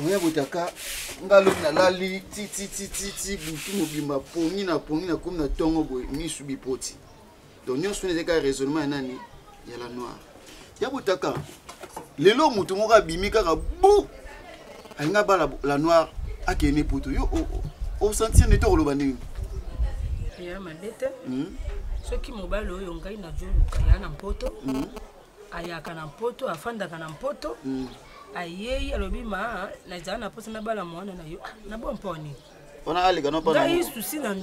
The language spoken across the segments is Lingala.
Moya botaka ngalo na lali ti butu mobimba pongi na comme na tongo boy mi subi poti. Donc nous sommes des raisonnement nani ya la noire. Ya botaka lelo mutu moka bimika ka bou. Ainga ba la noire akene poto yo au sentir ne to lo bandi. Ya mabete. Ce qui mobile oyo ngai na jolu kaya na poto. Ayaka na poto afanda kana poto. Aye alobi ma na jana posa na bala mwana na yo na bomponi ona ali kana pa ngai susi na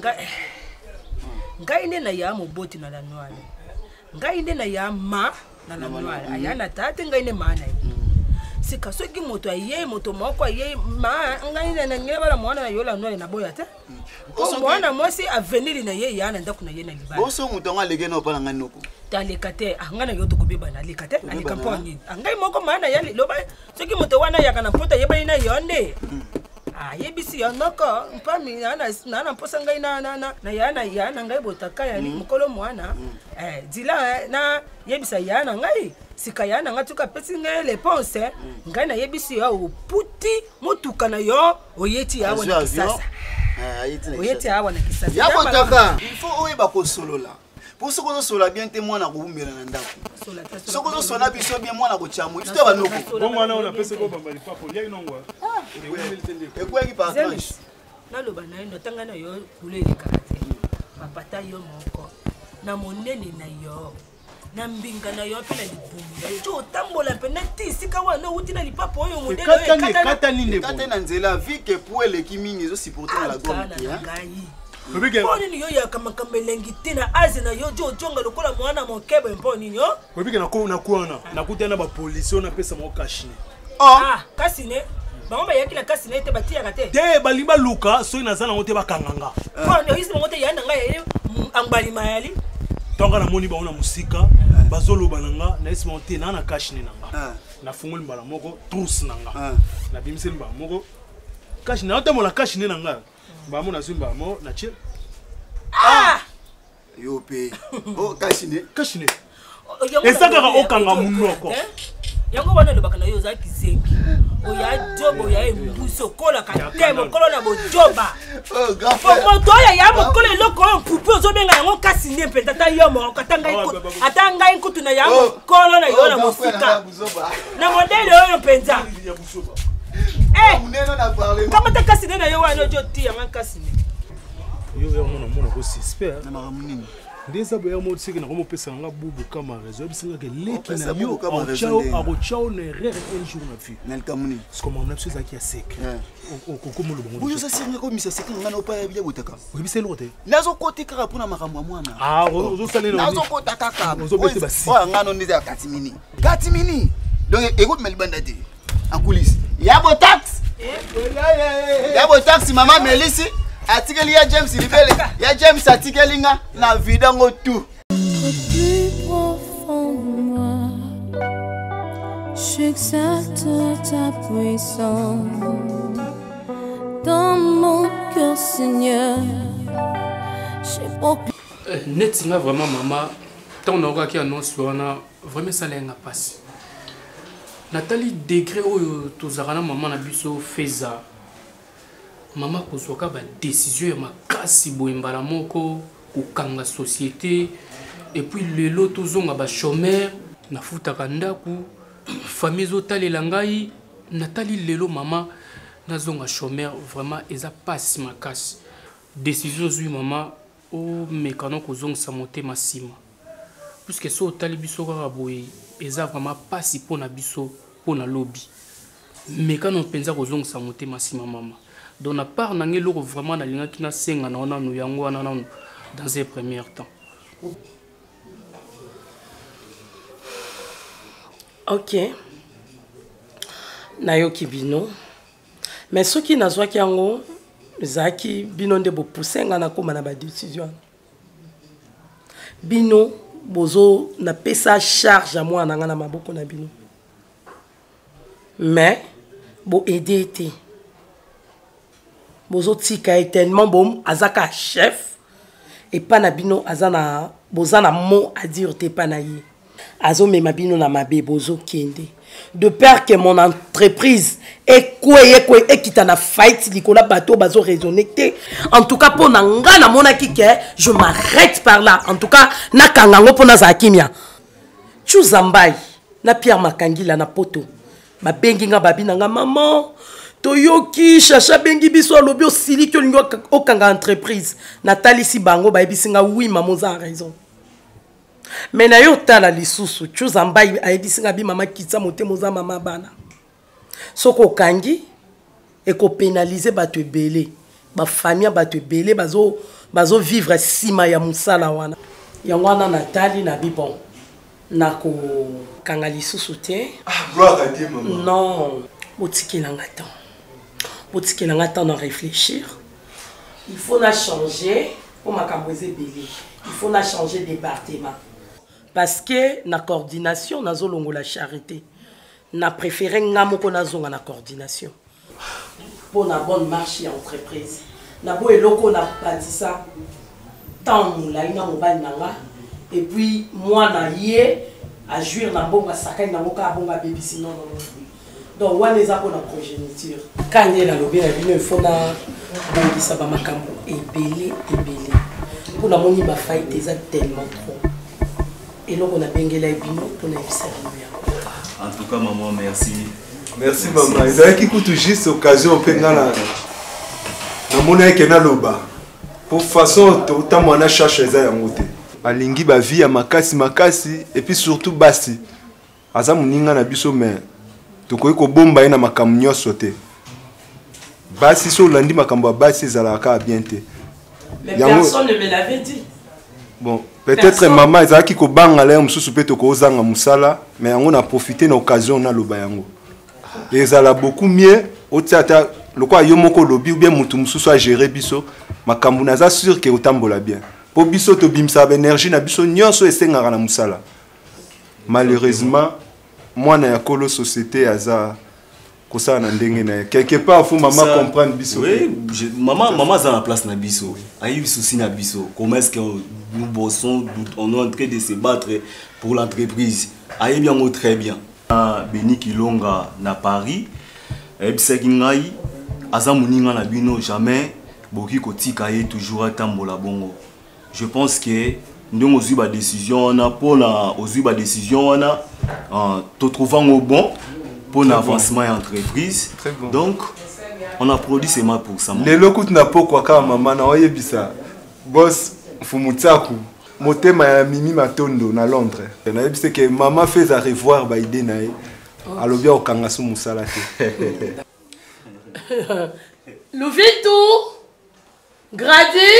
ngai ne na ya moboti na la noire ngai ne na ya ma na la noire aya na tate ngai ne ma na sika soki moto aye moto moko aye ma ngai ne na ngela bala mwana na yo la noire na boya te ko mwana mosi avenir na ye ya na ndako na ye na libala oso moto ngalege na pa ngani noko talikate angana yo to kobiba na likate alika poni angai moko mana ya loba soki moto wana ya kana pota yeba ina yonde yebisi yonoko mpami na posa ngai ya na ngai botaka ya mukolo mwana dila na yebisa ya na ngai sika ya na ngatuka pesi ngai réponse ngai na yebisi ya puti motuka na yo oyeti ya wana kisasa oyeti ya wana kisasa ya botaka il faut oyeba ko solola. Pour ce que sola bien témoin na kumbela na ndako. Ce que sola biso bien mwana ko chamu. Tu te banoko. Bon mwana on appelle ce ko bambali papo. Ya inongwa. Et quoi qui part tranche. Na loba na ndo tanga na yo kuleli karate. Papata yo moko. Na monene na yo. Na mbinga na yo pe na libumba. Jo tambola pe na tisika wana uti na lipapo oyo modele kata ninde bo. Kata na nzela vie que pour les kimingi zo supporter la gomme. Poni ni yo ya kamakambelengi tina azina yo jonga lokola mwana mokebe mponi yo. Webike na kuana na kutana ba police na pesa mo kashine. Kasine. Bamba yakila kasine te batia kate. Te balimba luka so ina zana ngote bakanganga. Poni isi ngote yana ngai angbali mayali. Tonga na moni ba ona musika bazolo bananga na isi monte na kashine nanga. Na fungoli mbala moko trousse nanga. Na bimse mbala moko kashine na otemola kashine nanga. Bamo na zumba mo na che. Yo pe. Kashine. Esaka ka okanga munoko. Yango wana lobaka na yo za kizengi. Oya jobo ya mbuso kola ka temo kola na bojoba. Grand frère. Moto ya mokolo eloko mpupu ozobenga yango kasine pe tata yo mo katanga iko. Atanga ikutu na ya mokolo na yo na mosika. Na modele oyo penza. Comment t'as cassé dans yo wana jo ti ya kasine. Yo mona ko suspect na mamunini. Ndeza boya mo tsiki na komo pesa nga bubu kama réseau bisinga ke leki na yo au chao ne rere un jour na vie. Na kamuni. Parce que mon absence qui a sec. Ko mo lo bongo. Oyo sa sirnga ko misa sek nga na pa ya bia botaka. Oui bise lote. Nazo koti kaka pona makambo mwana. Ozo salelo. Nazo kota kaka. Ozo bete basi. Nga no ndiza katimini. Katimini. Donc écoute Melibanda dit en coulisses. Yabo tax. Yabo tax maman Melisi. Atikeli ya James Libele. Ya James atikeli nga na vidango tout. Plus profond de moi, j'exalte ta puissance. Dans mon cœur, Seigneur, j'ai beaucoup. Netinga vraiment maman, tant on aura qui annonce vraiment ça l'est passe. Nathalie degré où tozarana maman na biso feza. Maman kosoka ba décision ya makasi boimbala moko kokanga société et puis lelo tozonga ba chômeur na futaka ndaku famille zotalela ngai Nathalie lelo maman nazonga chômeur vraiment eza pasi makasi décision zui maman o mekano kozonga sa motema sima puisque so tali biso kaka boye eza vraiment pasi pona biso pona lobby mekano penza kozonga sa motema sima maman. Donc na part na ngelo vraiment na linga kina senga na ona no yango na dans un premier temps. OK. Na yo kibino. Mais ce qui nazwa ki yango zaki bino nde bo poussenga na koma na ba décision. Bino bozo na pesa charge à moi na ngana maboko na bino. Mais bo aider été. Bozo tika tellement bon azaka chef et pas na bino azana bozana mot à dire te pas na yi azo me mabino na mabe bozo kende de peur que mon entreprise et qui na fight likola bateau bazo raisonner. En tout cas pour nanga na mona kike, je m'arrête par là. En tout cas na kangango pour na zakimia. Chuzambai na Pierre Makangila na poto. Ba bengi nga babi nanga maman. Toyoki chacha bengi biso lobi osili to lingo okanga entreprise. Nathalie si bango ba bisinga oui maman za raison. Mais na yo tala lisusu Chuzambai ayebisinga bi mama kitsa motemo za mama bana. Soko kangi et ko pénaliser bato ebele ba famille bato ebele bazo vivre sima ya musala wana yango wana Nathalie na bibon nako kanga lisusu te gloire à Dieu maman non botikelanga temps de réfléchir il faut na changer pour makambo ezebele il faut na changer département parce que na coordination nazo longo la charité na préféré ngamoko na zonga na coordination pour la bonne marche et entreprise na bo eloko na patisa tant la ina mobile nanga et puis moi na yé à jouir na bonga sakai na moka bonga baby sinon donc one eza pour la progéniture quand il a lobby la bino il faut na bongi ça ba makambo ebele pour la moni ba fight eza tellement trop et donc on a bengela bino pour na bisa. En tout cas, maman, merci. Merci, maman. Ils avaient qui coûte juste l'occasion de faire na loba. Pour façon, autant moi na cherche les ayangote. Alingi ba vie à makasi et puis surtout basi. Aza muninga na biso mais tokoyi ko bomba na makambo nyoso te. Basi so landi makambo basi zalaka bien te. Mais personne ne me l'avait dit. Bon, peut-être maman ezaki ko banga la mususu pe to ko zanga musala mais on a profité na occasion na loba yango. Ezala beaucoup mieux au tata lokwa yo moko lobi ou bien mutu mususu a gérer biso makambo naza sûr que otambola bien. Po biso to bimsa ba énergie na biso nyonso esengaka na musala. Malheureusement moi na yakolo société aza kosa na ndenge na quelque part faut maman comprendre biso. Oui, maman za na place na biso. Ayi souci na biso. Comment est-ce que nous bossons, on est en train de se battre pour l'entreprise. Aïe bien, très bien. Beni Kilonga na Paris, et puis c'est qu'il Azamuninga na bino jamais, Boki Kotika est toujours à Tambola Bongo. Je pense que nous avons eu la décision, on a pour la décision, on a te trouvant au bon pour l'avancement de l'entreprise. Donc, on a produit ces mains pour ça. Les locaux n'a pas quoi quand maman na oye bisa. Boss Fumutsaku, motema ya Mimi Matondo na Londres. Na yebise que maman fait à revoir ba idée na ye. Alobia okanga su musala te. Louvitou, Grady,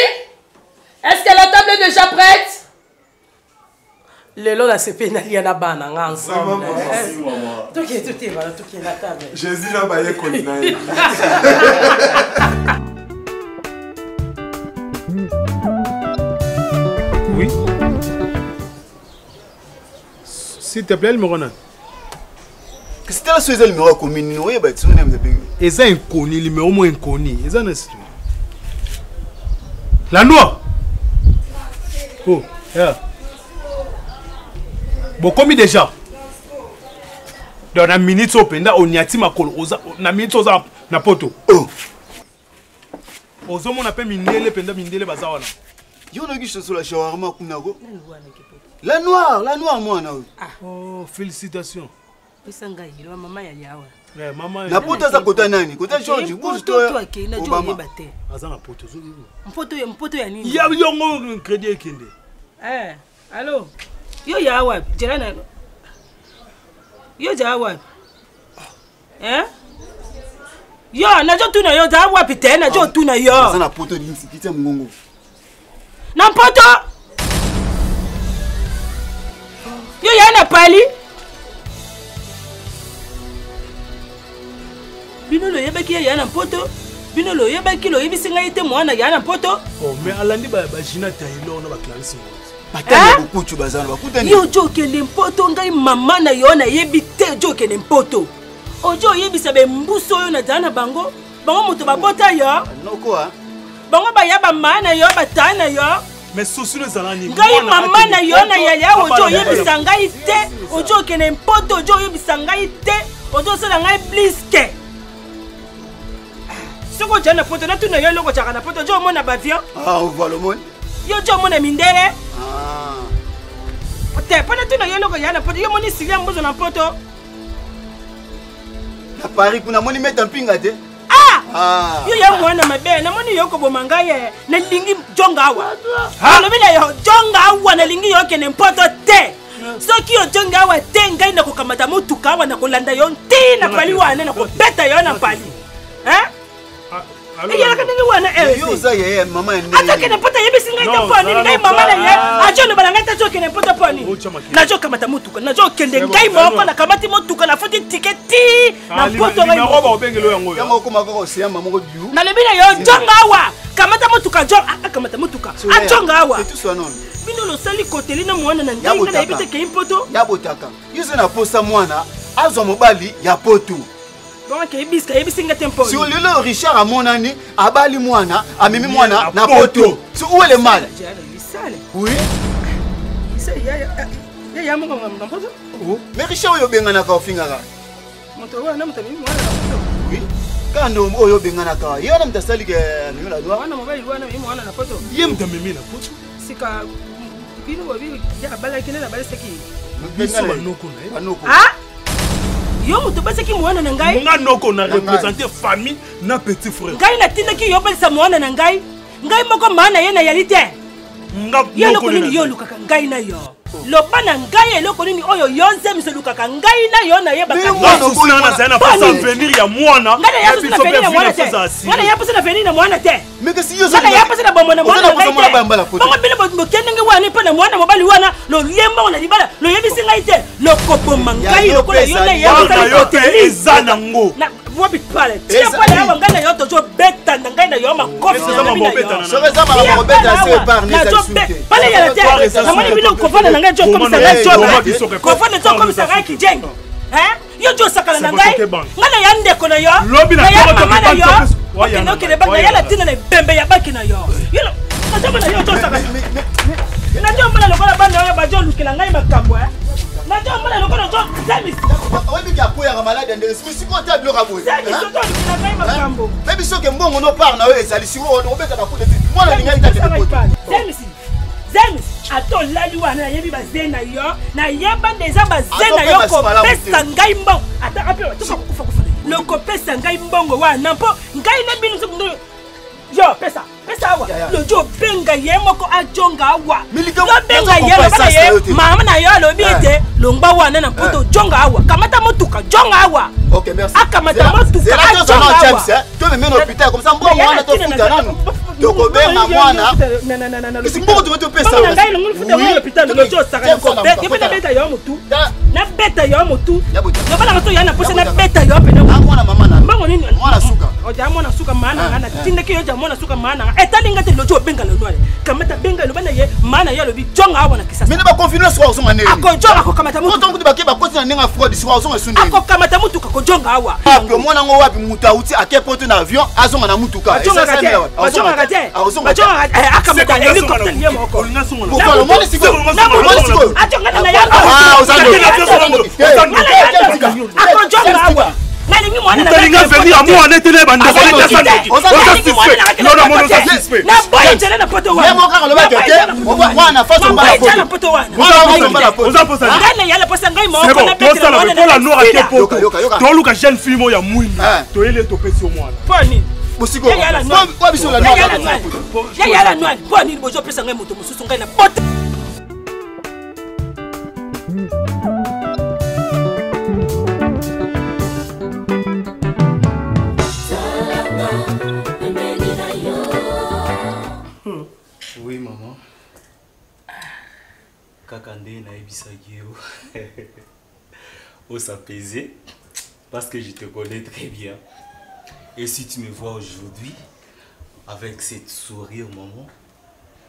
est-ce que la table est déjà prête? Le lot la CP na liana bana ensemble. Merci maman. Tout est voilà, tout est la table. Jésus la ba ye kolina. Oui. S'il te plaît, le numéro 9. Qu'est-ce que c'est le numéro commun? Oui, bah tu n'aimes pas. Et ça inconnu, le numéro moins inconnu. Et ça n'est pas. La noix. Oh, yeah. Bon, combien déjà? Dans la minute open, on y a ti makolo, na minute oza na poto. Oh. Ozo mon appelle mindele penda mindele bazawana. Yo na gisho sur la shawarma kunako. La noire moi na. Oh, félicitations. Isanga yilo mama ya yawa. Eh maman. Na poto za kota nani? Kota George, bouge toi. Obama. Azana poto zo. Mpoto ya nini? Ya yongo crédit ekende. Allô. Yo yawa, jelana. Yo jawa. Yo, na jo tuna yo jawa pite na jo tuna yo. Azana poto ni sikite mungongo. Na poto. Yo ya na pali. Bino lo yebaki ya na poto. Bino lo yebaki lo yibisinga ite mwana ya na poto. Oh, mais alandi ba jina tailo na ba Clarisse. Batana beaucoup tu bazana bakutani. Yo joke n'importe ngai mama na yo na yebite joke n'importe. Ojo yebisa be mbuso yo na dana bango. Bango muto ba bota yo. Noko ha. Bango ba ya ba mana yo ba tana yo. mais souci les alani ngai mama na yo na yaya ojo yebisa ngai te ojo kene mpoto ojo yebisa ngai te ojo sala ngai bliske soko jana poto na tuna yo loko chaka na poto ojo mona bavion on voit le monde yo ojo mona mindele te pana tuna yo loko yana poto yo moni silia mbozo na poto na Paris kuna moni meta mpinga te yo ya mwana mabe na moni yoko bomanga ye na lingi jonga awa alobi na yo jonga awa na lingi yo kene mpoto te soki yo jonga awa te ngai na kokamata motuka awa na kolanda yo nti na pali wana na kobeta yo na pali yala ka ndenge wana yo za ye mama ene ata kene mpoto yebisi ngai te poni ngai mama na ye ajo no balanga ta jo kene mpoto poni na jo kamata motuka na jo kende ngai moko na kamati motuka na foti tiketi na poto ngai roba obengelo yango yango koma ko siya mama ko biu na lebi na yo jonga awa kamata motuka jo kamata motuka ajonga awa c'est tout ça non bino lo sali koteli na mwana na ngai na yebite ke impoto ya botaka yuzo na posa mwana azo mobali ya poto donc ebiska ebisinga tempo si lelo Richard amonani abali mwana amemi mwana na poto si où est le mal oui ya mongo mpoto mais Richard oyo bengana ka ofingaka moto wana moto mimi mwana na poto oui kando oyo bengana ka yo na mtasali ke nyola lwa wana mobali wana mimi mwana na poto ye mtamemi na poto sika bino bobi ya bala kene na bala seki biso banoko na banoko yo moto baseki mwana na ngai nga noko na représenter famille na petit frère ngai na tindaki yo balisa mwana na ngai moko mana ye na yali te nga yo loko nini yo lukaka ngai na yo loba na ngai eloko nini oyo yo nzemisa lukaka ngai na yo na ye baka nga na zana pasa venir ya mwana ngana ya pasa na venir na mwana te ngana ya pasa na venir na mwana te mais que si yo ngana ya pasa na bomo na mwana ngai te bongo bile bo kende ngai wana pa na mwana mobali wana lo lemba na libala lo yebisi ngai te lo kopoma ngai lokola yo na ye baka yo te ezana ngo na wapi pale tia pale awa ngana yo to jo beta na ngai na yo makofi na mimi na yo so reza ma robeta se par ni pale ya te na moni bino kofana na ngai jo comme ça ngai jo kofana jo comme ça ngai kijengo yo jo sakala na ngai ngana ya ndeko na yo na ya mama na yo okende okende banga ya latina na bembe ya baki na yo yo na jo na yo jo sakala na jo mbala lokola banda yo ba jo lukila ngai makambo na jo mbala lokola jo zamis oyebi ki akoyaka malade ndenge siko te biloko aboye me biso ke mbongo no part na oyo ezali siko obetaka kule mwana lingai zemis ato lali wana nayebi baze na yo nayeba ndeza baze na yo kopesa ngai mbongo ata ape tokufa lokopesa ngai mbongo wana mpo ngai na bino sokundo yo pesa awa lojo benga ye moko ajonga awa lo benga ye bana ye mama na yo alobi ete longba wana na poto jonga awa kamata motuka jonga awa OK merci akamata motuka jonga awa to me meno hôpital comme ça mbongo wana to futa nanu to ko benga mwana isi mbongo to pesa awa ngai longo futa mwana hôpital lojo saka ko beta yo mutu na beta yo mutu no bala to yana posa na beta yo pena mwana mama na mbongo nini mwana suka oja mwana suka maana ngana tindeki yo ja mwana suka maana etalinga te lojo benga lo noale kamata benga lo bana ye maana ya lobi jonga awa na kisasa mine ba confiner so azo manene ako jonga ako kamata mutu to nguti bakeba koti na ninga fraud so azo sunde ako kamata mutu kako jonga awa apo mwana ngo wapi mutu auti akepoto na avion azonga na mutuka jonga kate akamata helicopter ye moko ko mwana siko ajonga na ya ako jonga awa nalingi mwana na venir à moi netele bande na boy tele na poto wana yemo ka lo ba kete wana faso mbala poto na poto wana oza posa ngana yala posa ngai moko na bete na wana na noir ke poto to luka jeune fille mo ya mwini to ele to pesi o mwana poni bosiko kwa biso la ya yala noir poni bozo pesa ngai moto mususu ngai na poto Oui, maman. Kakande na ebisaki yo. Oh, s'apaiser. Parce que je te connais très bien. Et si tu me vois aujourd'hui, avec cette sourire, maman,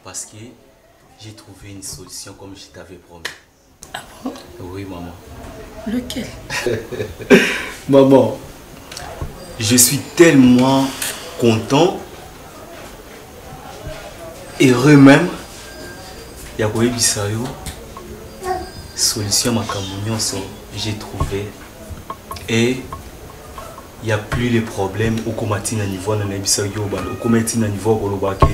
parce que j'ai trouvé une solution comme je t'avais promis. Ah bon? Oui, maman. Lequel? Maman, je suis tellement content, heureux même, ya koyebisa yo solution makambo nyonso j'ai trouvé et il y a plus de problèmes au comati na niveau na nebisa yo ba au comati na niveau ko lobake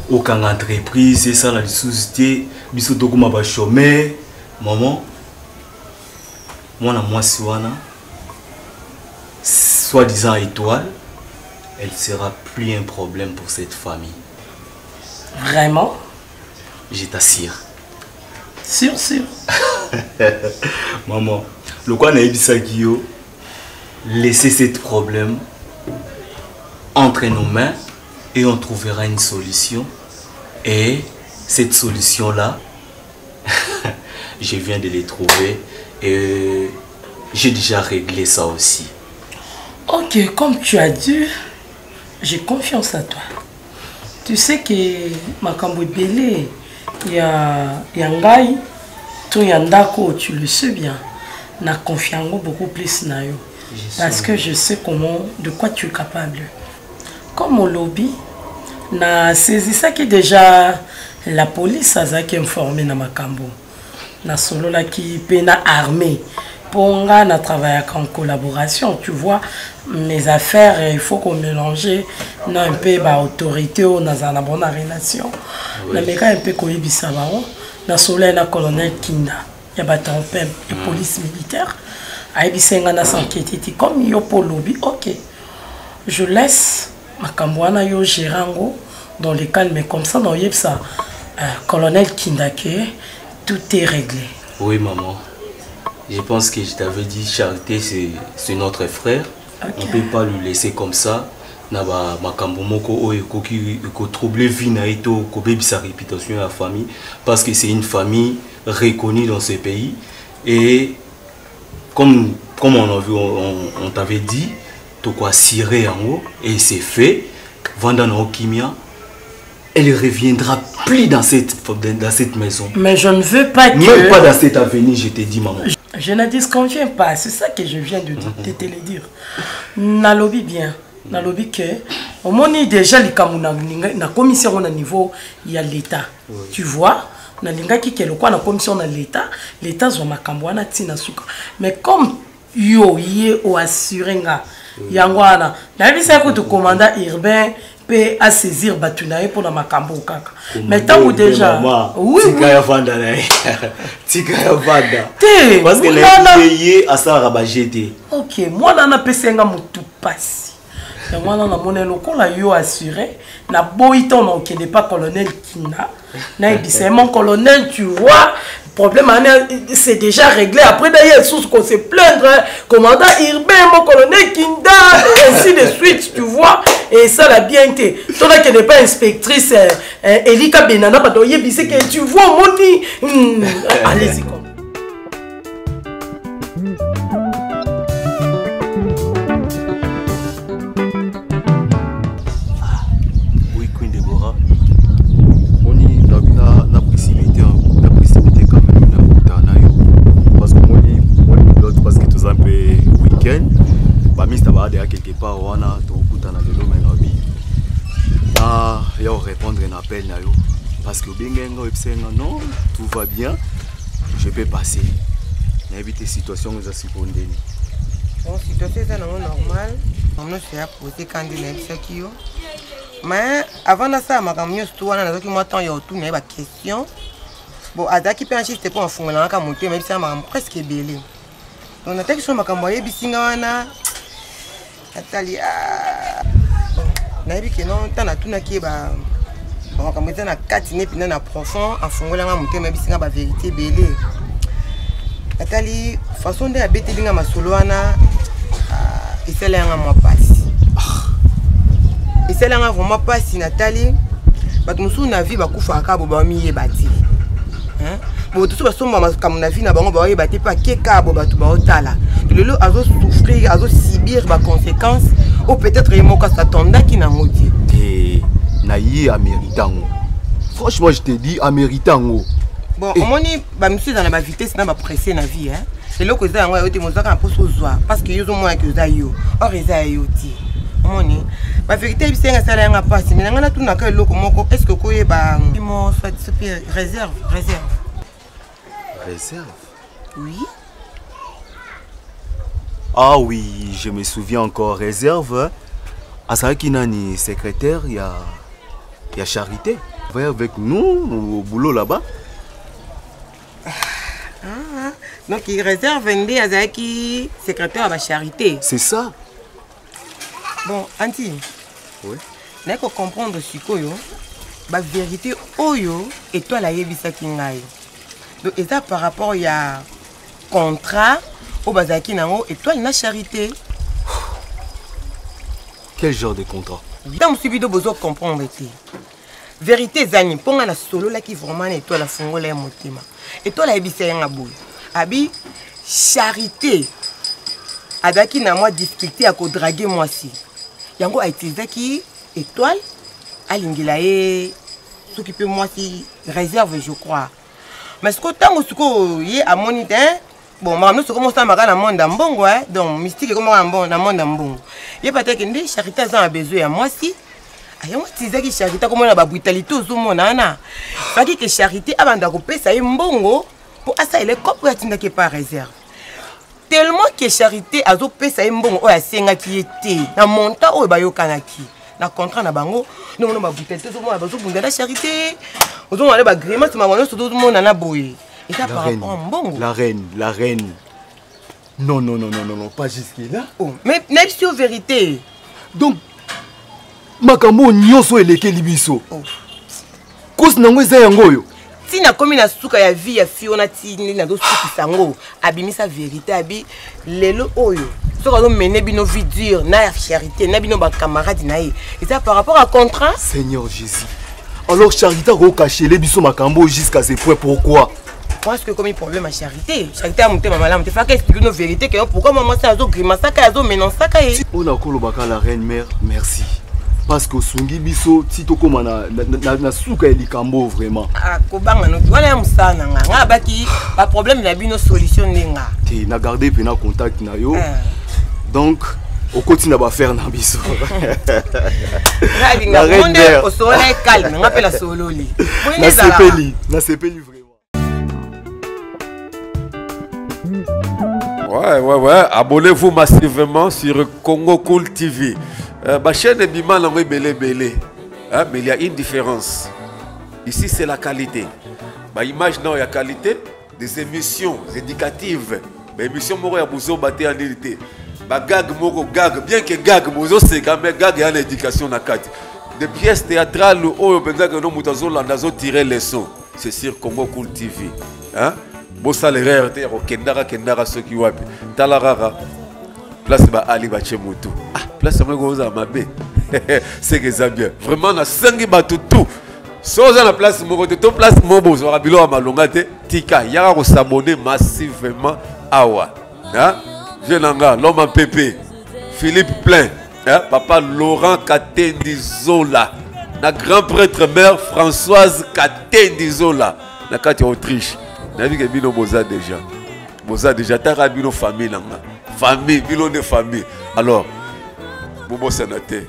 aucun entreprise et ça la société biso to kuma ba chômeur maman mwana mwasi wana soi-disant étoile elle sera plus un problème pour cette famille. Vraiment? Je t'assure. Sûr. Maman, le quoi n'a yo, laissez ce problème entre nos mains et on trouvera une solution. Et cette solution-là, je viens de les trouver et j'ai déjà réglé ça aussi. Ok, comme tu as dit, j'ai confiance à toi. Tu sais que Makambo Belé, il y a Ngai, tout Yandako, tu le sais bien. Na confiance beaucoup plus na yo. Parce que je sais de quoi tu es capable. Comme au lobby, na saisi ça qui déjà la police a informé na Makambo. Na solo la qui peut na armée. Pour on a travaillé en collaboration, tu vois, mes affaires, il faut qu'on mélange un peu d'autorité ou dans une bonne relation. Mais quand un peu qu'on y ça va, dans le na colonel Kinda, il y a la police militaire, il y a s'enquêter comme yo pour lobby, ok, je laisse ma cambouana yo gérango dans les calmes, mais comme ça dans ça, colonel Kinda que tout est réglé. Oui maman. Je pense que je t'avais dit, Charité, c'est notre frère. Okay. On ne peut pas le laisser comme ça. Naba makambo moko qui troubler vie na ito ko bebi sa réputation à la famille parce que c'est une famille reconnue dans ce pays et comme on a vu on t'avait dit to quoi cirer en haut et c'est fait Vandana Okimia elle reviendra plus dans cette maison. Mais je ne veux pas que... Même pas dans cette avenue, je te dis, maman. Je ne disconviens pas, c'est ça que je viens de te le dire. Na lobby bien, na lobby que... Au moins, déjà, la commission au niveau, il y a l'État. Tu vois, na linga qui est le quoi, la commission dans l'État, l'État, ils ont ma cambouana, tina suka. Mais comme yo, yé ou assurenga, yangwana, na vie, c'est que tu commandant urbain, à saisir Batunae pour la Makambo kaka. Mais tant ou déjà. Oui. Tika ya vanda na. Tika ya vanda. Parce que les payés à ça rabajete. Ok, moi nana pesenga mutu passi. Moi nana moné loko la yo assuré. Na boiton non qui n'est pas colonel Kina. Na c'est mon colonel, tu vois. Problème c'est déjà réglé. Après d'ailleurs sous qu'on se plaindre, commandant urbain, mon colonel Kinda, et ainsi de suite, tu vois. Et ça l'a bien été. Toi là qui n'est pas inspectrice, Elika Benana, c'est que tu vois mon nid. Allez-y comme. Oui, Queen Deborah. On y a précipité quand même parce que moi l'autre parce que tout ça un peu week-end. Bah mis ta barre quelque part on a tout dans le domaine là bi. Ah, il faut répondre un appel na yo parce que bengenga websenga non, tout va bien. Je peux passer. N'éviter situation aux asipondeni. Bon, situation c'est normal. On ne fait pas poser candidat qui mais avant ça ma camion tout na qui moi temps yo tout na ba question. Bon, adaki pe enregistré pour en fond là quand monter même ça m'a presque belé. Donc na texte ma kamboye bisinga wana Nathalie na yebi que non tant na tout na ki ba bon comme ça na katine puis na profond en fond là monter même bisinga ba vérité belé. Nathalie façon de abete linga masolo wana et c'est là moi passe. Et c'est là vraiment passe Nathalie. Ba musu na vie ba kufa ka bo ba mi bati. Hein? Bon tout ça somba comme na vie na bango ba yebate pa keka bo batu ba otala. Lelo azo souffrir, azo subir ba conséquences ou peut-être emoka satonda ki na ngoti. Na yi américain. Franchement je te dis américain. Bon, au moins ba monsieur dans la vitesse na ba presser na vie hein. Lelo ko za ngo yote mozaka poso zwa parce que yo zo moi que za yo. Or eza yo ti. Moni, la vérité c'est que ça n'a pas passé. Mais on a tout n'a que l'eau est-ce que quoi bah mon soit réserve. Réserve? Oui. Ah oui, je me souviens encore. Réserve. Asaki Nani, secrétaire, il y a Charité. Va avec nous au boulot là-bas. Donc il réserve Ndé Azaki, secrétaire à la Charité. C'est ça. Bon, Anti. Oui. N'est qu'à comprendre ce que la vérité oyo et toi la yebisa kingai. Donc et ça par rapport il y a contrat au bazaki nango et toi il n'a Charité. Quel genre de contrat? Dans ce vidéo besoin comprendre été. Vérité zani ponga na solo là qui vraiment et toi la fongola ya motema. Et toi la yebisa yanga boy. Abi Charité. Adaki na moi difficulté à draguer moi si. Yango a utilisé qui étoile à l'inglaé ce qui peut moi si réserve je crois. Mais ce que tant que y a monité bon maintenant ce comment ça m'a dans monde mbongo donc mystique comment en bon dans monde mbongo. Y peut-être que ndé Charité a besoin à moi si. Ayango utilisé qui Charité comme na ba brutalité ozomona na. Faki que Charité abanda ko pesa mbongo pour ça il est coopérative qui pas réserve. Tellement que Charité a pesa mbongo o ya senga qui était na montant o ba yokanaki na contrat na bango non ba brutalité ozomona ba zobunda la Charité ozomona ba grimace ma wana tout le monde na boye. Et ça par rapport à mbongo. La reine. Non, pas jusque-là. Oh, mais n'est-ce pas vérité? Donc, makambo nyonso eleke libiso. Cause nango eza yango yo. Si na komi na suka ya vie ya Fiona tini na do suki sango, abimisa vérité abi lelo oyo. Soko do mener bino vie dure na Charité, na bino ba camarade na ye. Et ça par rapport à contrat? Seigneur Jésus. Alors Charité ko cacher les biso makambo jusqu'à ce point pourquoi? Parce que comme il problème à Charité a monté ma malade, tu fais expliquer nos vérités que pourquoi maman ça zo grimace ça zo menon ça kaye. On a kolobaka la reine mère, merci. Parce que sungi biso ti to koma na suka elikambo vraiment. Ah kobanga no wala musana nga baki pas problème na bino solution nenga. Ti na garder pe na contact na yo. Donc au continue à faire na biso. La reine mère au soleil calme, on appelle la sololi. Na sepeli vraiment. Ouais. Abonnez-vous massivement sur Congo Cool TV. Ma chaîne est bima langue belé. Mais il y a une différence. Ici, c'est la qualité. Ma image, non, il y a qualité. Des émissions éducatives. Mais émissions, il y a besoin de battre en réalité. Gag, bien que gag, c'est quand même gag et en éducation. Des pièces théâtrales où on a tiré les sons. C'est sur Congo Cool TV. Hein? Bossa les rares terre kendara ceux qui wapi talarara place ba ali ba chemutu place moi goza mabe c'est que ça bien vraiment na sangi batu tout soza na place mo to place mo bozo rabilo a malonga te tika yaka ko s'abonner massivement awa hein jenanga l'homme pépé Philippe Plein hein papa Laurent Katendi Zola na grand prêtre mère Françoise Katendi Zola na kati Autriche. Navi bino boza déjà ta bino famille nanga famille bino de famille alors bobo sanate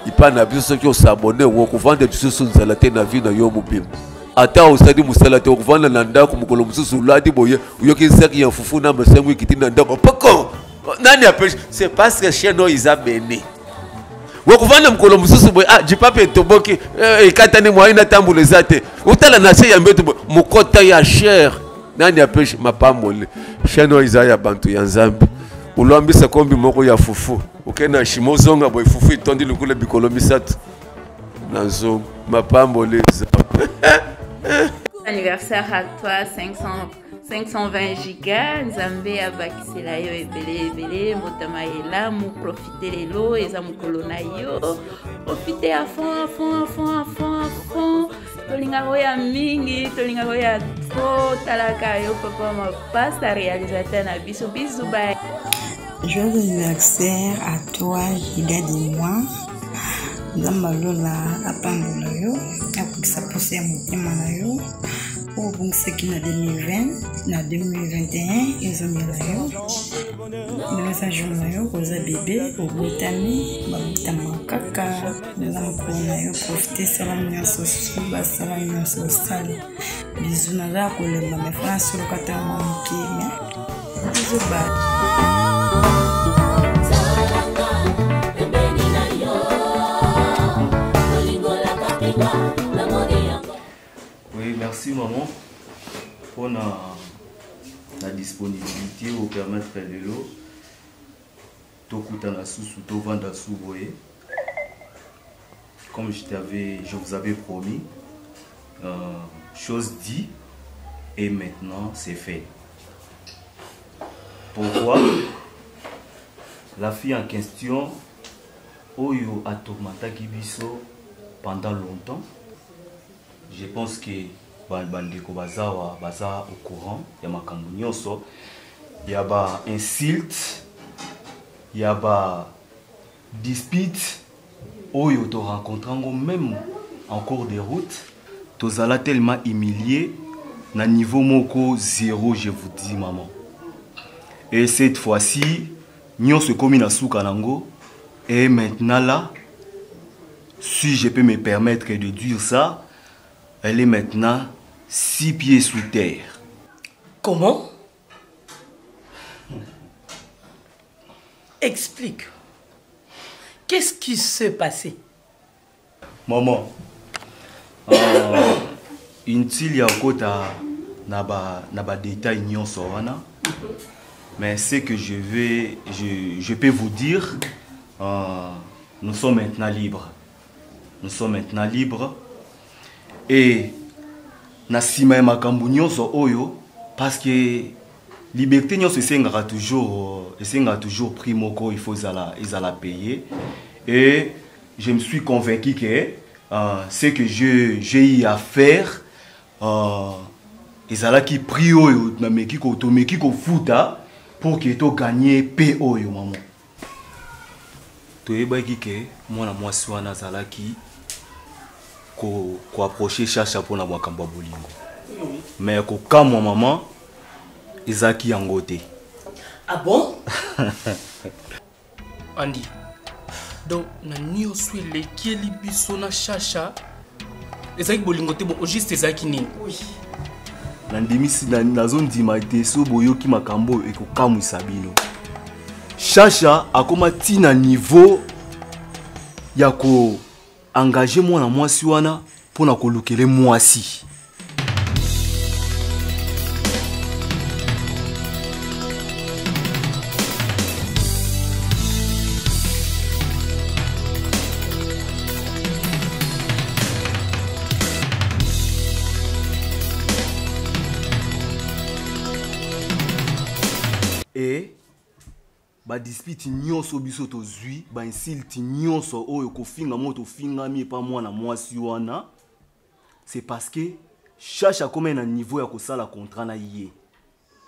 il pas na biso qui s'abonner ou ko vendre biso sur zalate na vie na yo mobim ata osadi musalate ko vendre na ndako mukolo mususu ladi boye yoki saki ya fufu na masengu kiti na ndako poko nani appelle c'est parce que chez nous ils a béni wakuvanda mkolo mususu boy jipape toboki ekatani mwaina tambule zate utala na se ya mbeto mukota ya cher nani apeshe mapambole cheno izaya bantu ya nzambi ulwambisa kombi moko ya fufu ukena shimozonga boy fufu itondi lukule bikolo misatu nanzo mapambole anniversaire à toi 520 gigas nzambe abakisela yo ebele motama ela mu profiter lelo eza mukolo na yo profiter à fond tolinga ya mingi tolinga ya trop talaka yo papa mapasta réalisateur na biso bisous bye. Joyeux anniversaire à toi Giga Dis-moi nzambalola apandola yo akukisa pose ya motema na yo obongisaki na 2020 na 2021 ezomela yo Nasa journée yo koza bébé obotami babutama kaka nza mokolo na yo profite salam nyonso suba salam nyonso osala bizu naza kolemba me France lokata ya moke me bizu Oui, merci maman pour la disponibilité au permettre de l'eau. Comme je vous avais promis, chose dit et maintenant c'est fait. Pourquoi? La fille en question, Oyo a tourmenté Kibiso pendant longtemps. Je pense que bandeko baza au courant ya makambo nyonso, ya ba insulte, ya ba dispute oyo to rencontrango même en cours de route, tozala tellement humilié na niveau moko zéro, je vous dis maman. Et cette fois-ci nyonso komi na suka nango, et maintenant là, si je peux me permettre de dire ça, elle est maintenant 6 pieds sous terre. Comment? Explique. Qu'est-ce qui s'est passé? Maman, inutile ya kota na ba détail nyonso wana. Mais ce que je peux vous dire, nous sommes maintenant libres. Nous sommes maintenant libres. Et nasima makambu nyonso oyo parce que liberté nyonso esengaka toujours prix moko, il faut la payer. Et je me suis convaincu que ce que j'ai eu à faire ezalaki prix oyo na meki ko futa pour que to gagner paix oyo maman. Toyebaki ke mwana mwasi wana azalaki ko approcher Chacha pour na mwakamba bolingo. Mais ko kamwa maman ezaki yango te. Ah bon? Andy. Donc na nyonso elekeli biso na Chacha ezaki bolingo te, bon juste ezaki nini? Oui. Nandimisi nazondima te so boyoki makambo ekokamwisa bino. Chacha akoma tina niveau ya ko engager mwana mwasi wana pona kolukele mwasi. Et ba dispute nyonso biso tozwi, ba insulte nyonso oyo kofinga moto fingami pa mwana mwasi wana, c'est parce que Chacha comme un niveau ya kosala contrat na yé.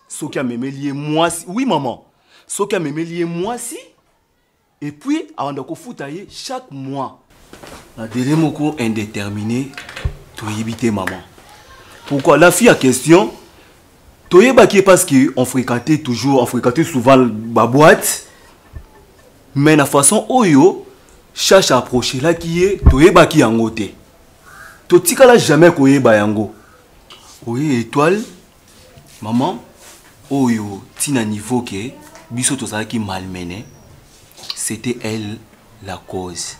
Soki amemeli mwasi, oui maman. Soki amemeli mwasi et puis avanda ko futa ye chaque mois. La délai moko indéterminé toyibité maman. Pourquoi la fille en question toyebaki parce que on fréquentait souvent la boîte, mais la façon oyo Chacha approché là qui est toyebaki yango te. Totikala jamais koyeba yango. Oui, étoile maman oyo tina niveau que biso tozalaki malmené, c'était elle la cause.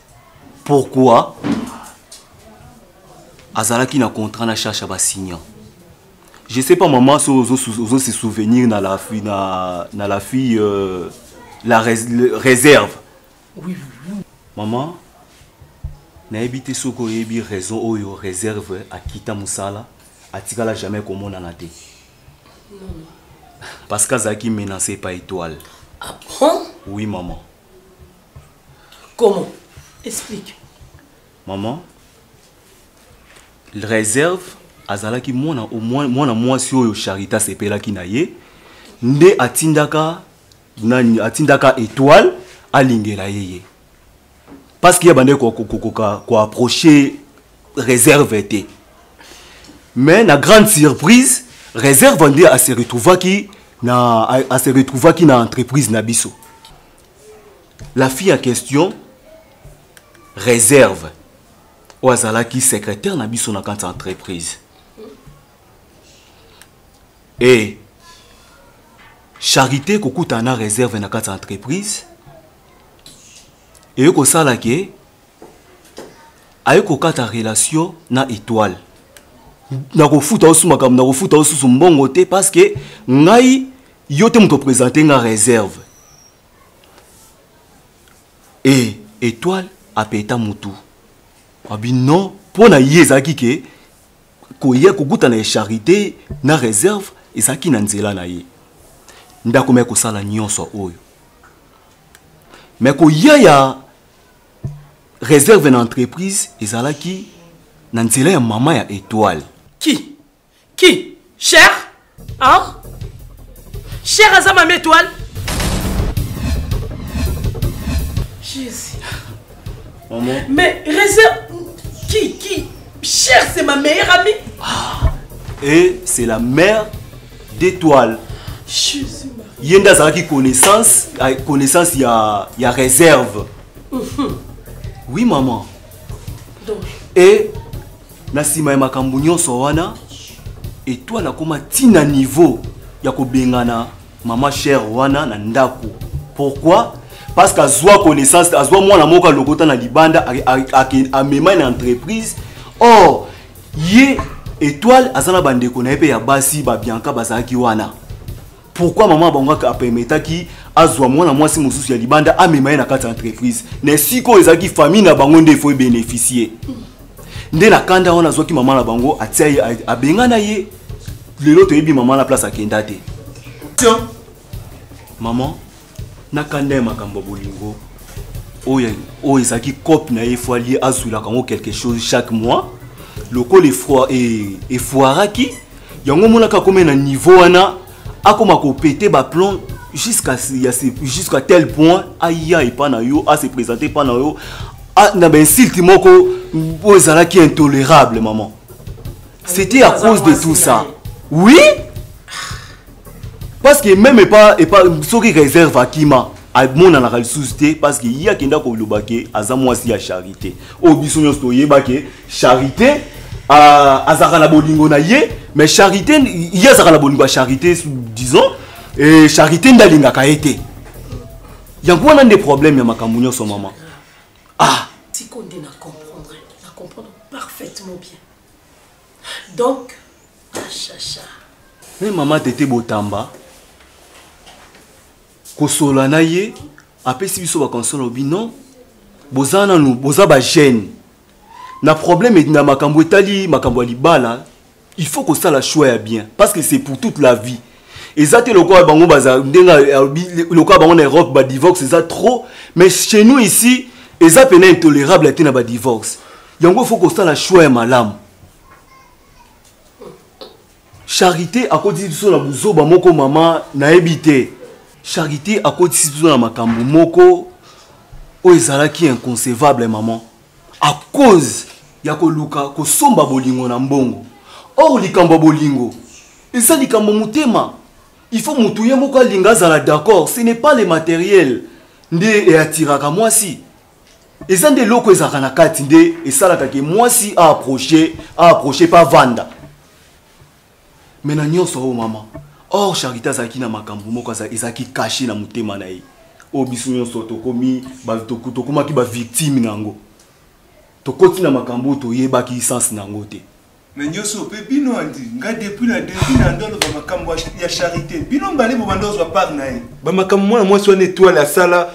Pourquoi? Azalaki na contrat na Chacha ba signant. Je sais pas maman si vous se souvenir dans la fille la réserve. Oui. Maman, na ebité soko ebi raison oyo réserve à kita musala, atikala jamais comme on en a été. Non. Parce qu'Azaki menacé par étoile. Ah bon? Oui maman. Comment? Explique. Maman, réserve azalaki mwana mwasi oyo Charita sepelaki na ye nde atindaka étoile alingela yeye parce qu'il y a bande ko approcher réserve était. Mais la grande surprise réserve nde a se retrouva ki à se retrouver qui dans entreprise Nabiso. La fille en question réserve au qui secrétaire Nabiso dans cette entreprise. Et Charité kokuta na réserve dans cette entreprise. Et ko sala ke ayo ko kata relation na étoile. Na ko futa osu makam na ko futa osu mbongo te parce que ngai yo te mto présenter nga réserve. Et étoile a peta mutu. Abi non pona yezaki ke ko ye ko guta na Charité na réserve ezaki na nzela na ye. Ndako me ko sala nyonso oyo. Mais ko ya réserve une entreprise ezalaki na nzela ya mama ya étoile. Qui? Cher? Hein? Cher à ma étoile? Jésus. Maman. Mais réserve. Qui? Cher, c'est ma meilleure amie. Et c'est la mère d'étoile. Jésus. Yenda zalaki connaissance y a réserve. Oui maman. Donc. Et nasima makambu nyonso wana étoile akoma tina niveau ya ko bengana maman chère wana na ndako. Pourquoi? Parce qu'azwa connaissance, azwa mwana moka lokota na libanda a mema na entreprise. Or ye étoile azana bandeko na epe ya basi ba Bianca bazaki wana. Pourquoi maman bangaka a permettre ki azwa mwana mwasi mususu ya libanda a mema na kata entreprise. Ne siko ezaki famille na bango nde faut bénéficier. Nde na kanda wana azwa ki maman na bango atia a bengana ye lelo to yebi maman na place akenda te. Maman na kanda makambo bolingo oyo ezaki cop na ye fois lié azula kango quelque chose chaque mois loko les froid et foiraki yango monaka comme na niveau wana akoma ko péter ba plomb jusqu'à tel point aya et pas na yo a se présenter pas na yo na ben insulte moko ozala qui intolérable maman. C'était à cause de tout ça. Oui? Parce que même pas ce qui réserve à Kima a mon na la société parce que y a kenda ko lobake azamwa si ya Charité. O biso nyo sto yebake Charité azaka na bolingo na ye mais Charité y a azaka na bolingo Charité disons et Charité ndalinga ka été. Y a quoi des problèmes ya makambu nyo so maman. Si qu'on dit na comprendre parfaitement bien. Donc chacha. Mais maman tete botamba kosola na ye apesi biso ba console obi non bozana nu boza ba jeune na problème na makambo etali makambo libala il faut que ça la choix bien parce que c'est pour toute la vie ezate lokwa bango baza ndenga lokwa bango na Europe ba divorce ça trop mais chez nous ici eza pena intolérable ate na ba divorce yango faut que ça la choix malamu. Charité a côté biso na buzoba moko mama na ebité. Charité a côté biso na makambu moko o ezalaki inconcevable maman. À cause ya ko luka ko somba bolingo na mbongo. Or likambo bolingo. Eza likambo mutema. Il faut mutuye moko linga zala d'accord, ce n'est pas le matériel. Nde e atiraka mwasi. Eza nde loko ezaka na kati nde esalaka ke mwasi a approcher pas vanda. Mais na nyonso o maman. Or Charité azaki na makambu moko ezaki caché na mutema na ye. O biso nyonso tokomi ba tokomaki ba victime nango. Tokoti na makambu to yebaki sens nango te. Mais nyonso pe bino andi nga depuis na ndolo ba makambu ya Charité. Bino mbale bo bandozo par na ye. Ba makambu mwana mwasi wana étoile ya sala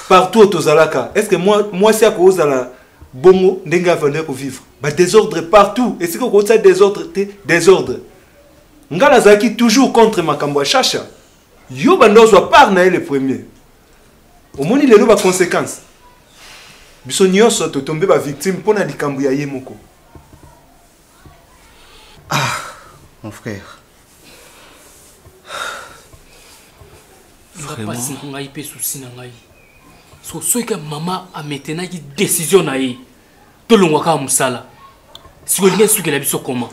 partout tozalaka. Est-ce que moi si akozala bongo ndenga venir pour vivre. Ba désordre partout. Est-ce que ko ça désordre Ngala zaki toujours contre makambo chacha. Yo bandozo par na le premier. Au moni lelo ba conséquences. Biso nyonso to tomber ba victime pona likambo ya yemoko. Mon frère. Vraiment pas ngai pe souci na ngai. So que maman a maintenant qui décision na ye. To longwa ka musala. Siko linga suki la biso comment?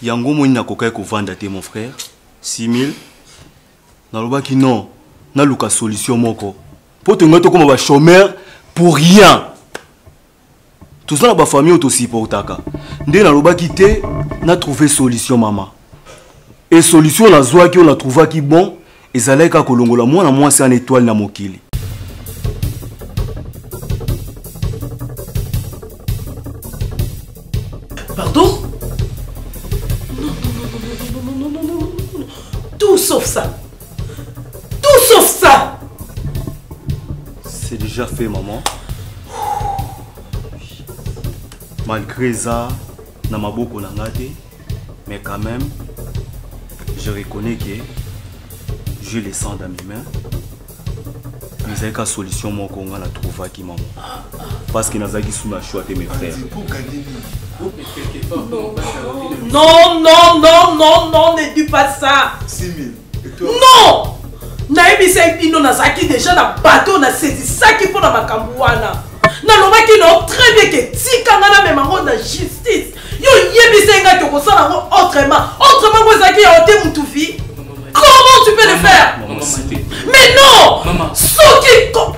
Yango moni na kokai ko vanda te mon frère. 6000 nalobaki non naluka solution moko po tonga to comme ba chômeur pour rien tout ça na ba famille autosupportaka nde nalobaki te na trouver solution mama et solution la zwa ki on a trouvé qui bon ezalaka kolongola mwana mwasi en étoile na mokili. Pardon? Non. Tout sauf ça. Tout sauf ça. C'est déjà fait, maman. Malgré ça, na maboko na ngate, mais quand même, je reconnais que je le sens dans mes mains. Mais c'est une solution mon qu'on a trouvé qui maman. Parce que nazaki sous ma choix de mes frères. Non, ne dis pas ça. 6000. Non! Naïbi Saïbino Nazaki déjà na bateau na saisi ça qui pour na makambouana. Na loma qui non très bien que tikanga na même en na justice. Yo yebi senga to ko sala autrement moi Zaki a ôté Moutoufi. Comment tu peux le faire? Mais non!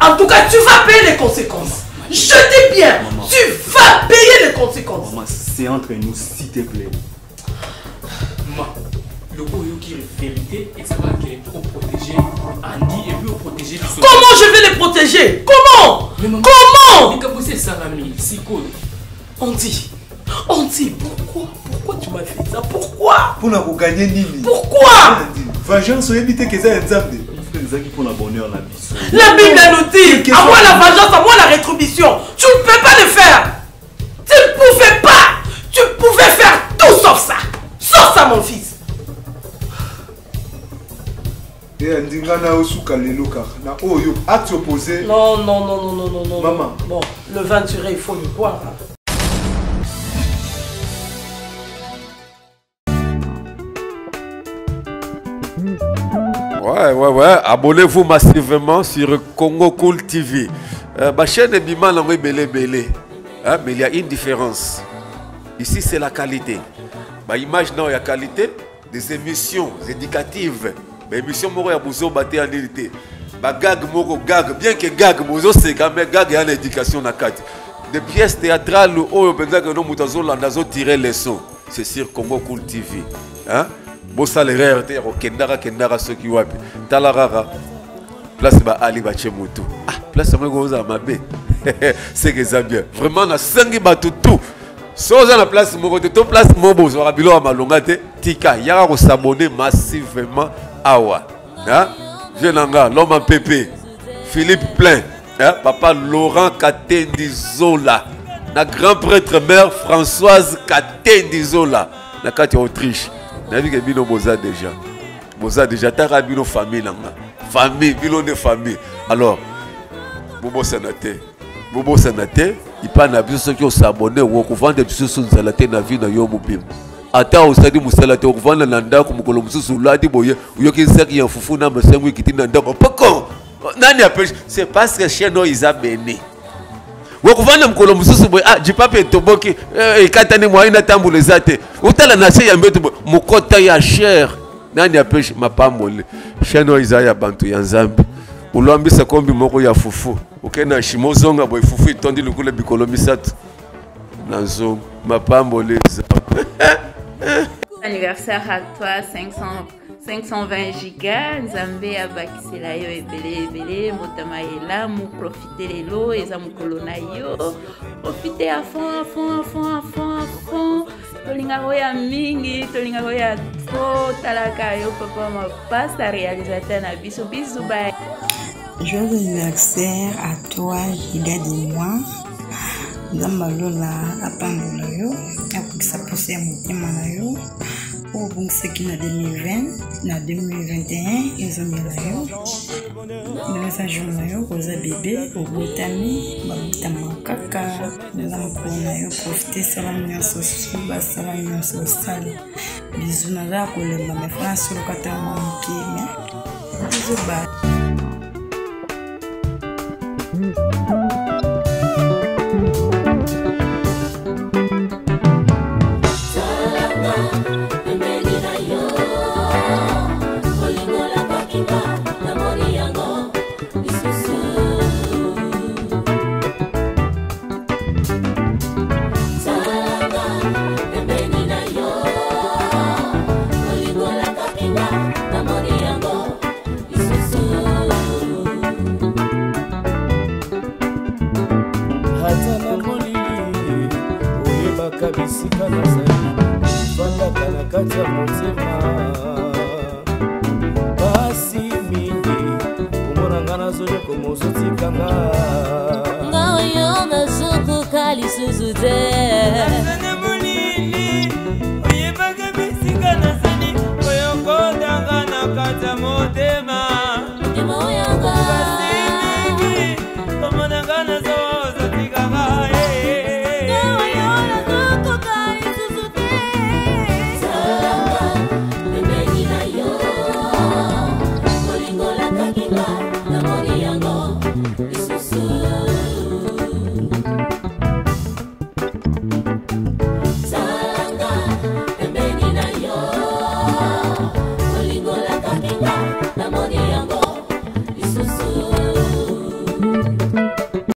En tout cas, tu vas payer les conséquences. Je dis bien, tu vas payer les conséquences. Maman, c'est entre nous, s'il te plaît. Maman, le Oyo qui est vérité, et ça va pour protéger Andy et puis protéger les autres. Comment je vais les protéger? Comment? Comment? On dit, pourquoi tu m'as fait ça? Pourquoi? Pour nous gagner Nini. Pourquoi? Vengeance, on évite que ça ait la Bible nous dit, à moi la vengeance, à moi la rétribution. Tu ne peux pas le faire. Tu ne pouvais pas. Tu pouvais faire tout sauf ça. Sauf ça, mon fils. Non. Maman. Bon, le vin tiré, il faut le boire. Ouais. Abonnez-vous massivement sur Congo Cool TV. Ma chaîne est bima na belé. Mais il y a une différence. Ici, c'est la qualité. Ma image, non, il y a qualité. Des émissions éducatives. Mais émissions, il y a besoin de en réalité. Gag, bien que gag, c'est quand même gag et en éducation. Des pièces théâtrales où on peut tirer les sons. C'est sur Congo Cool TV. Bossa les rares, kendara ceux qui wapi. Talarara. Place ba Ali Bachemutu. Place moi goza mabe. C'est que ça bien. Vraiment na sangi batu tout. Soza na place mo côté to place mo bozo rabilo a malonga te tika yaka ko s'abonner massivement awa. Jenanga l'homme en pépé. Philippe Plein, papa Laurent Katendi Zola. Na grand prêtre mère Françoise Katendi Zola. Na kati Autriche. Nabi que bino boza déjà ta bino famille nanga famille bino de famille alors bobo sanate il pas na biso qui s'abonner ou ko vendre biso sur nzalate na vie na yo mobim ata osadi musalate ko vendre na ndako mukolo mususu ladi boye uyoki saki ya fufu na masengu kiti na ndako poko nani appelle c'est parce que chez nous ils a béni wakuvanda mkolo mususu boy jipape toboki ekatani mwaina tambule zate utala nase ya mbeto mukota ya cher nani apeshe mapambole sheno izaya bantu ya nzambi ulwambisa kombi moko ya fufu ukena shimozonga boy fufu itondi lukule bikolo misatu nanzo mapambole za anniversaire à toi 520 gigas Nzambe abakisela yo ebele motama elamu profiter lelo eza mokolo na yo profiter à fond tolinga ya mingi tolinga ya trop talaka yo papa mapasta réalisateur na biso bisous bye. Joyeux anniversaire à toi Gida Dimwa. Nzambalola apambola yo akukisa pose ya motema na yo obongisaki na 2020 na 2021 ezongela yo nasa jour na yo koza bebe obotami babotama kaka naza mokolo na yo profite salamu nyonso suba salamu nyonso osali bizu naza kolemba me france lokata mwa moke me bizu ba ata bisika nazali fandaka na kati ya motema pasi mingi komona nga nazoleko mozotikanga nga oyo nazokoka lisusu te